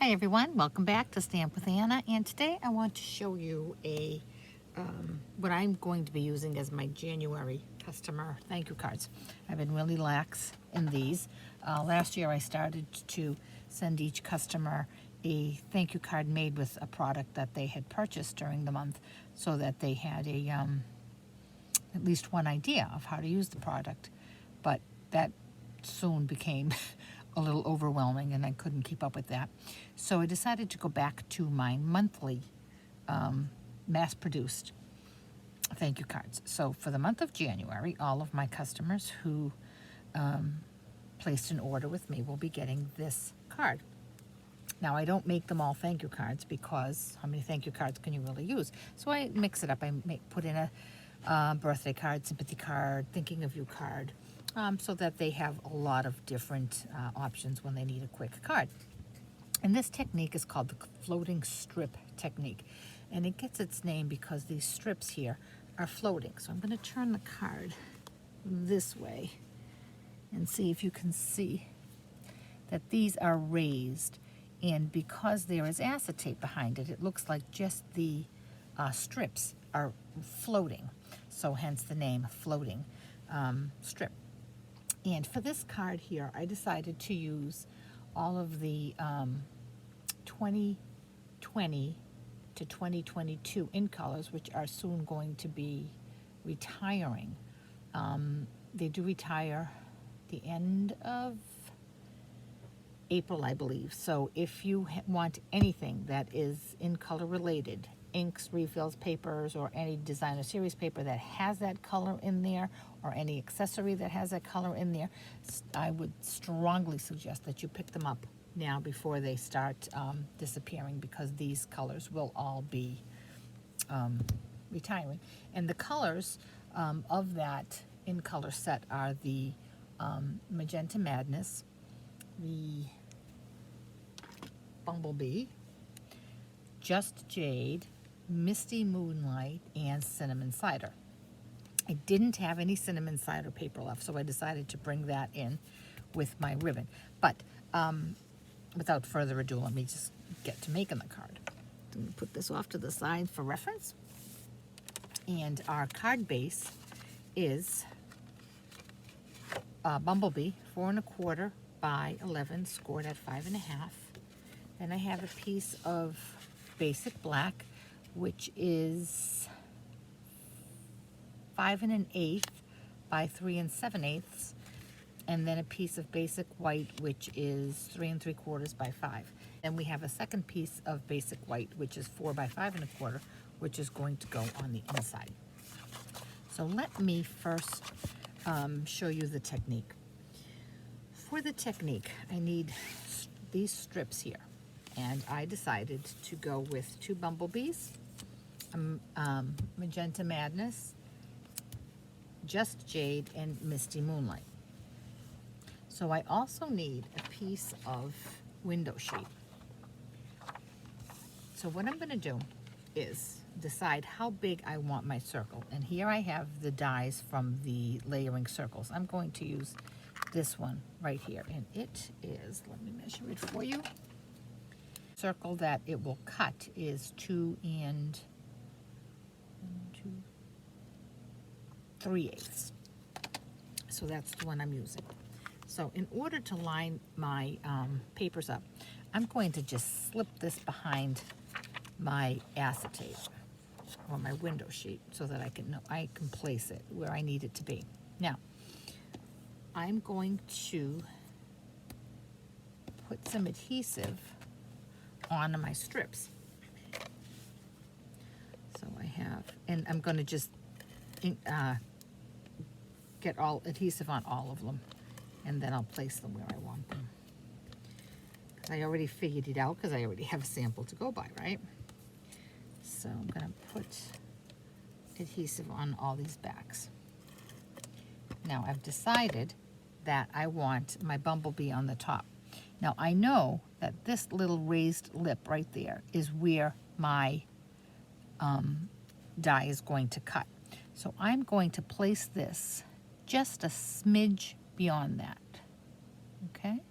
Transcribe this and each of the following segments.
Hi everyone, welcome back to Stamp with Anna, and today I want to show you what I'm going to be using as my January customer thank you cards. I've been really lax in these. Last year I started to send each customer a thank you card made with a product that they had purchased during the month so that they had at least one idea of how to use the product, but that soon became a little overwhelming and I couldn't keep up with that. So I decided to go back to my monthly mass-produced thank you cards. So for the month of January, all of my customers who placed an order with me will be getting this card. Now I don't make them all thank you cards because how many thank you cards can you really use? So I mix it up. I put in a birthday card, sympathy card, thinking of you card, so that they have a lot of different options when they need a quick card. And this technique is called the floating strip technique. And it gets its name because these strips here are floating. So I'm going to turn the card this way and see if you can see that these are raised. And because there is acetate behind it, it looks like just the strips are floating. So hence the name floating strip. And for this card here, I decided to use all of the 2020 to 2022 in colors, which are soon going to be retiring. They do retire the end of April, I believe. So if you want anything that is in color related, inks, refills, papers, or any designer series paper that has that color in there, or any accessory that has that color in there, I would strongly suggest that you pick them up now before they start disappearing, because these colors will all be retiring. And the colors of that in color set are the Magenta Madness, the Bumblebee, Just Jade, Misty Moonlight, and Cinnamon Cider. I didn't have any Cinnamon Cider paper left, so I decided to bring that in with my ribbon. But without further ado, let me just get to making the card. I'm going to put this off to the side for reference. And our card base is Bumblebee, 4 1/4 by 11, scored at 5 1/2. Then I have a piece of basic black, which is 5 1/8 by 3 7/8, and then a piece of basic white, which is 3 3/4 by 5. Then we have a second piece of basic white, which is 4 by 5 1/4, which is going to go on the inside. So let me first show you the technique. For the technique, I need these strips here, and I decided to go with 2 bumblebees, Magenta Madness, Just Jade, and Misty Moonlight. So I also need a piece of window sheet. So what I'm going to do is decide how big I want my circle. And here I have the dies from the layering circles. I'm going to use this one right here, and it is, let me measure it for you. Circle that it will cut is 2 3/8. So that's the one I'm using. So in order to line my papers up, I'm going to just slip this behind my acetate or my window sheet so that I can place it where I need it to be. Now, I'm going to put some adhesive onto my strips. So I have, and I'm going to just get all adhesive on all of them, and then I'll place them where I want them. I already figured it out because I already have a sample to go by, right? So I'm going to put adhesive on all these backs. Now I've decided that I want my bumblebee on the top. Now I know that this little raised lip right there is where my die is going to cut. So I'm going to place this just a smidge beyond that, okay?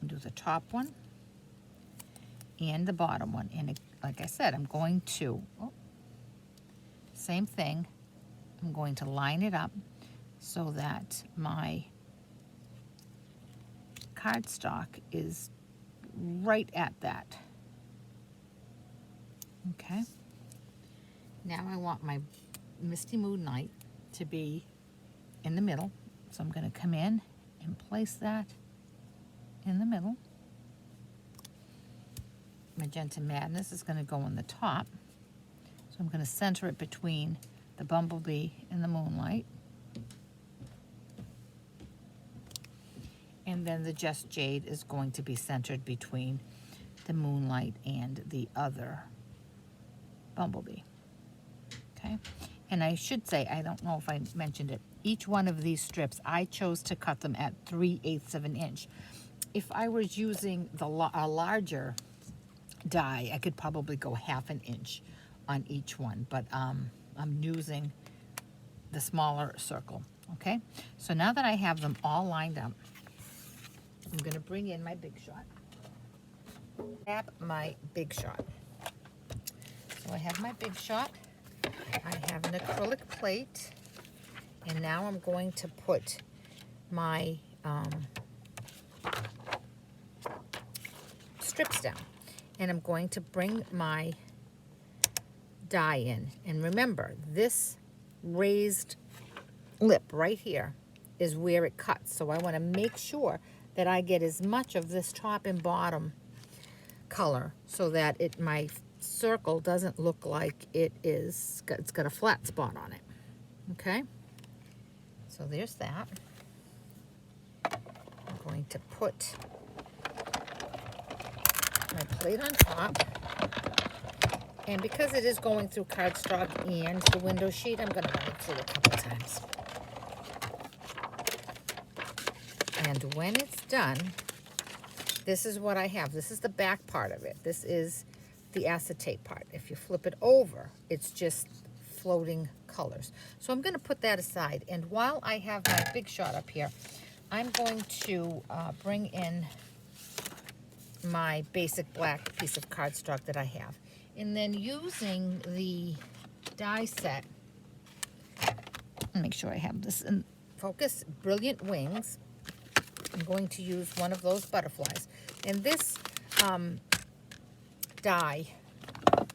can do the top one and the bottom one. And like I said, I'm going to, same thing, I'm going to line it up so that my cardstock is right at that. Okay. Now I want my Misty Moon Night to be in the middle. So I'm going to come in and place that in the middle. Magenta Madness is going to go on the top. So I'm going to center it between the Bumblebee and the Moonlight. And then the Just Jade is going to be centered between the Moonlight and the other Bumblebee. Okay, and I should say, I don't know if I mentioned it, each one of these strips, I chose to cut them at 3/8 of an inch. If I was using a larger die, I could probably go 1/2 inch on each one, but I'm using the smaller circle. Okay, so now that I have them all lined up, I'm going to bring in my Big Shot. Grab my Big Shot. So I have my Big Shot. I have an acrylic plate. And now I'm going to put my strips down. And I'm going to bring my die in. And remember, this raised lip right here is where it cuts. So I want to make sure that I get as much of this top and bottom color so that my circle doesn't look like it's got a flat spot on it. Okay, so there's that. I'm going to put my plate on top, and because it is going through cardstock and the window sheet, I'm going to run it through a couple times. And when it's done, this is what I have. This is the back part of it. This is the acetate part. If you flip it over, it's just floating colors. So I'm going to put that aside. And while I have my Big Shot up here, I'm going to bring in my basic black piece of cardstock that I have. And then using the die set, make sure I have this in focus, Brilliant Wings. I'm going to use one of those butterflies. And this die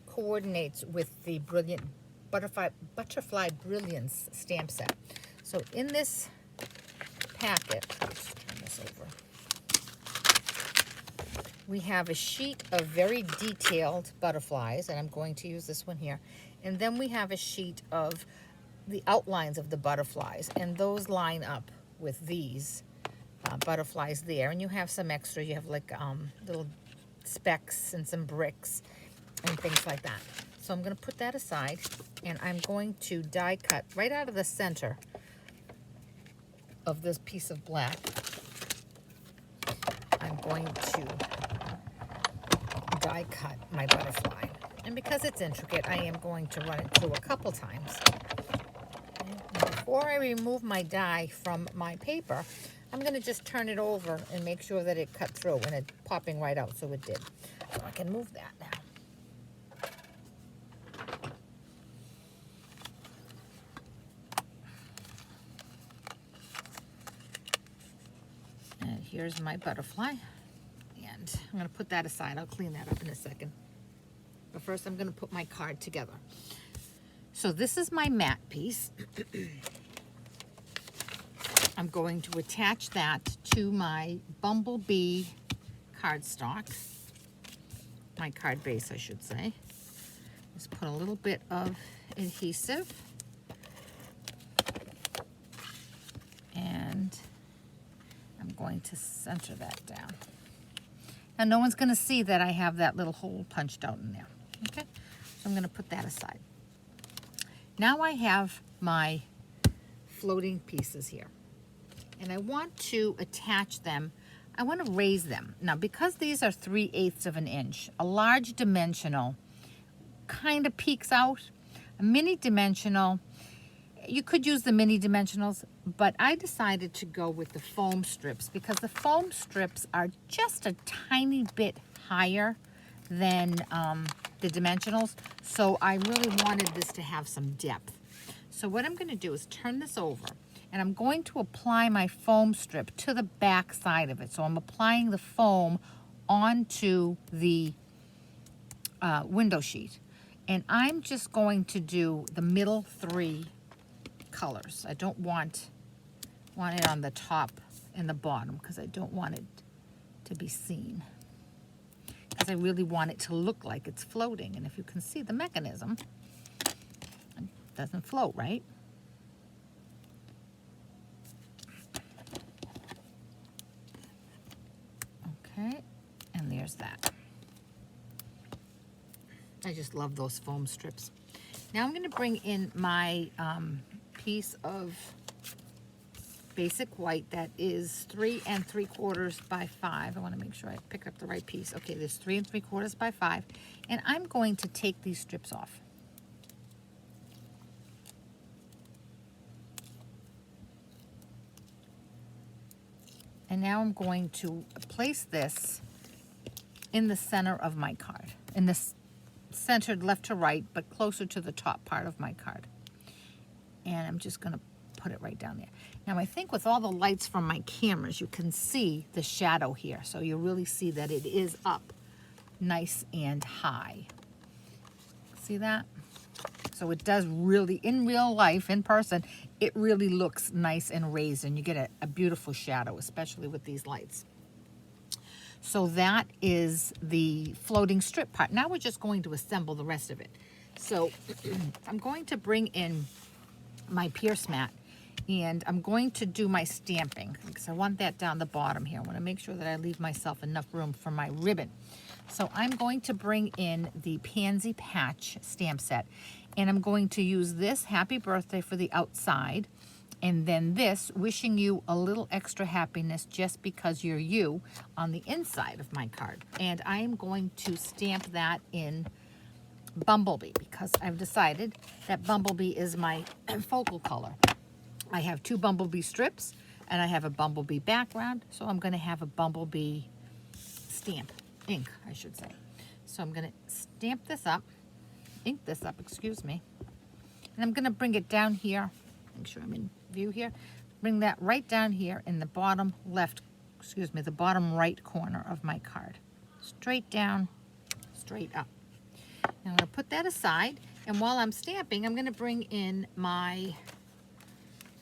coordinates with the Brilliant Butterfly Brilliance stamp set. So in this packet, let's turn this over, we have a sheet of very detailed butterflies, and I'm going to use this one here. And then we have a sheet of the outlines of the butterflies, and those line up with these butterflies there. And you have some extra, you have like little specks and some bricks and things like that. So I'm going to put that aside, and I'm going to die cut right out of the center of this piece of black. I'm going to die cut my butterfly. And because it's intricate, I am going to run it through a couple times. And before I remove my die from my paper, I'm going to just turn it over and make sure that it cut through, and it's popping right out, so it did. So I can move that now. And here's my butterfly. And I'm going to put that aside. I'll clean that up in a second. But first I'm going to put my card together. So this is my matte piece. I'm going to attach that to my Bumblebee cardstock. My card base, I should say. Just put a little bit of adhesive. And I'm going to center that down. Now no one's going to see that I have that little hole punched out in there. Okay, so I'm going to put that aside. Now I have my floating pieces here. And I want to attach them. I want to raise them. Now because these are 3/8 of an inch, a large dimensional kind of peeks out. A mini dimensional, you could use the mini dimensionals, but I decided to go with the foam strips because the foam strips are just a tiny bit higher than the dimensionals. So I really wanted this to have some depth. So what I'm going to do is turn this over, and I'm going to apply my foam strip to the back side of it. So I'm applying the foam onto the window sheet. And I'm just going to do the middle 3 colors. I don't want it on the top and the bottom because I don't want it to be seen. Because I really want it to look like it's floating. And if you can see the mechanism, it doesn't float, right? Okay, and there's that. I just love those foam strips. Now I'm going to bring in my piece of basic white that is 3 3/4 by 5. I want to make sure I pick up the right piece. Okay, there's 3 3/4 by 5, and I'm going to take these strips off. And now I'm going to place this in the center of my card, in this centered left to right, but closer to the top part of my card. And I'm just going to put it right down there. Now I think with all the lights from my cameras, you can see the shadow here. So you really see that it is up nice and high. See that? So it does really, in real life, in person, it really looks nice and raised, and you get a beautiful shadow, especially with these lights. So that is the floating strip part. Now we're just going to assemble the rest of it. So I'm going to bring in my Pierce mat, and I'm going to do my stamping because I want that down the bottom here. I want to make sure that I leave myself enough room for my ribbon. So I'm going to bring in the Pansy Patch stamp set, and I'm going to use this Happy Birthday for the outside, and then this Wishing You a Little Extra Happiness Just Because You're You on the inside of my card. And I am going to stamp that in Bumblebee because I've decided that Bumblebee is my focal color. I have 2 Bumblebee strips and I have a Bumblebee background, so I'm going to have a Bumblebee stamp, ink I should say. So I'm going to stamp this up, ink this up, excuse me, and I'm going to bring it down here, make sure I'm in view here, bring that right down here in the bottom left, excuse me, the bottom right corner of my card. Straight down, straight up. Now I'm going to put that aside, and while I'm stamping, I'm going to bring in my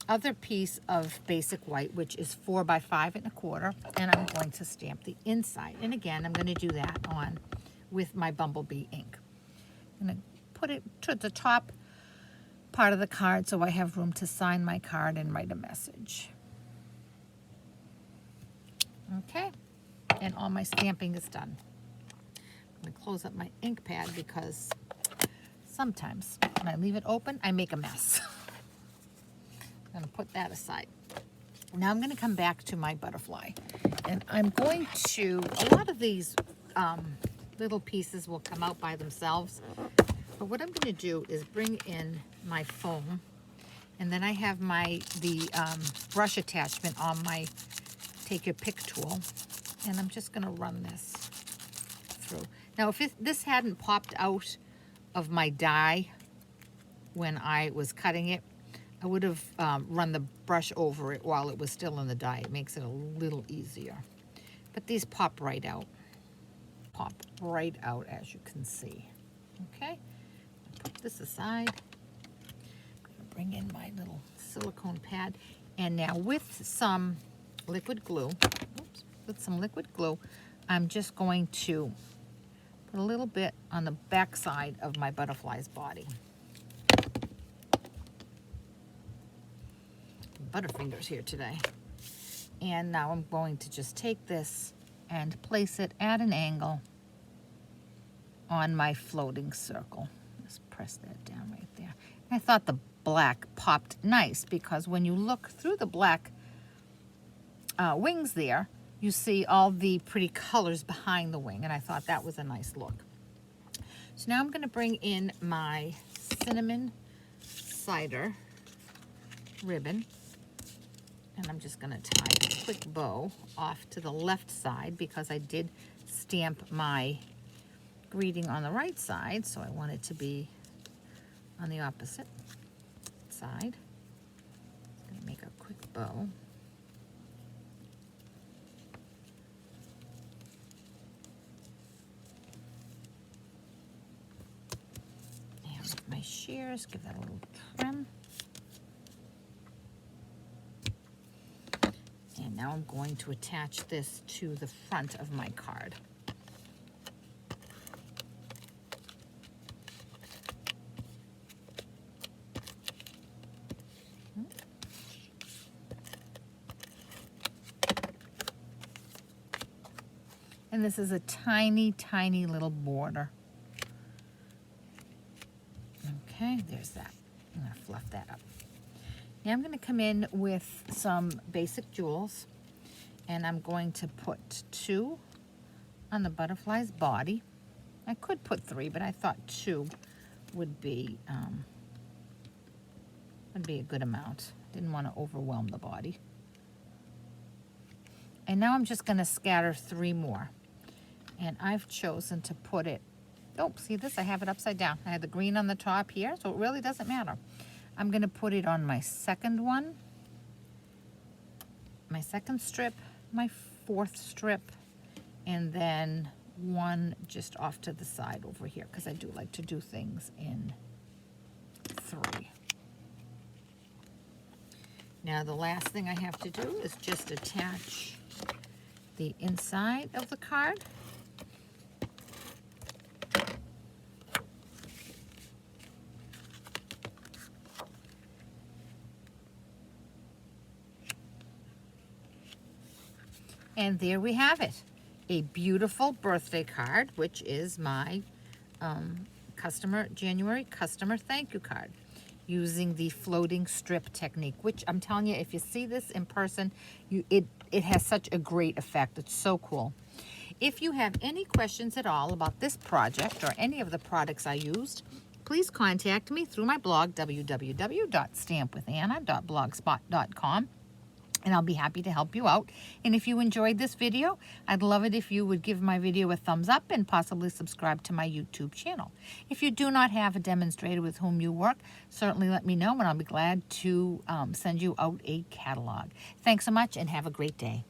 other piece of basic white, which is 4 by 5 1/4, and I'm going to stamp the inside. And again, I'm going to do that on with my Bumblebee ink. I'm going to put it to the top part of the card so I have room to sign my card and write a message. Okay, and all my stamping is done. I'm going to close up my ink pad because sometimes when I leave it open, I make a mess. I'm going to put that aside. Now I'm going to come back to my butterfly, and I'm going to, a lot of these little pieces will come out by themselves, but what I'm going to do is bring in my foam, and then I have the brush attachment on my take your pick tool, and I'm just going to run this through. Now if this hadn't popped out of my die when I was cutting it, I would have run the brush over it while it was still in the die. It makes it a little easier. But these pop right out. Pop right out, as you can see. Okay, put this aside. I'm going to bring in my little silicone pad. And now with some liquid glue, I'm just going to put a little bit on the back side of my butterfly's body. Butterfingers here today. And now I'm going to just take this and place it at an angle on my floating circle. Just press that down right there. And I thought the black popped nice because when you look through the black wings there, you see all the pretty colors behind the wing, and I thought that was a nice look. So now I'm going to bring in my cinnamon cider ribbon. And I'm just gonna tie a quick bow off to the left side because I did stamp my greeting on the right side, so I want it to be on the opposite side. I'm gonna make a quick bow. And with my shears, give that a little trim. And now I'm going to attach this to the front of my card. And this is a tiny, tiny little border. Okay, there's that. I'm gonna fluff that up. Now I'm gonna come in with some basic jewels, and I'm going to put 2 on the butterfly's body. I could put 3, but I thought 2 would be a good amount. Didn't want to overwhelm the body. And now I'm just gonna scatter 3 more. And I've chosen to put it, oh, see this? I have it upside down. I had the green on the top here, so it really doesn't matter. I'm gonna put it on my second one, my second strip, my 4th strip, and then 1 just off to the side over here, because I do like to do things in 3. Now the last thing I have to do is just attach the inside of the card. And there we have it, a beautiful birthday card, which is my January customer thank you card, using the floating strip technique, which I'm telling you, if you see this in person, it has such a great effect. It's so cool. If you have any questions at all about this project or any of the products I used, please contact me through my blog, www.stampwithanna.blogspot.com. and I'll be happy to help you out. And if you enjoyed this video, I'd love it if you would give my video a thumbs up and possibly subscribe to my YouTube channel. If you do not have a demonstrator with whom you work, certainly let me know and I'll be glad to send you out a catalog. Thanks so much and have a great day.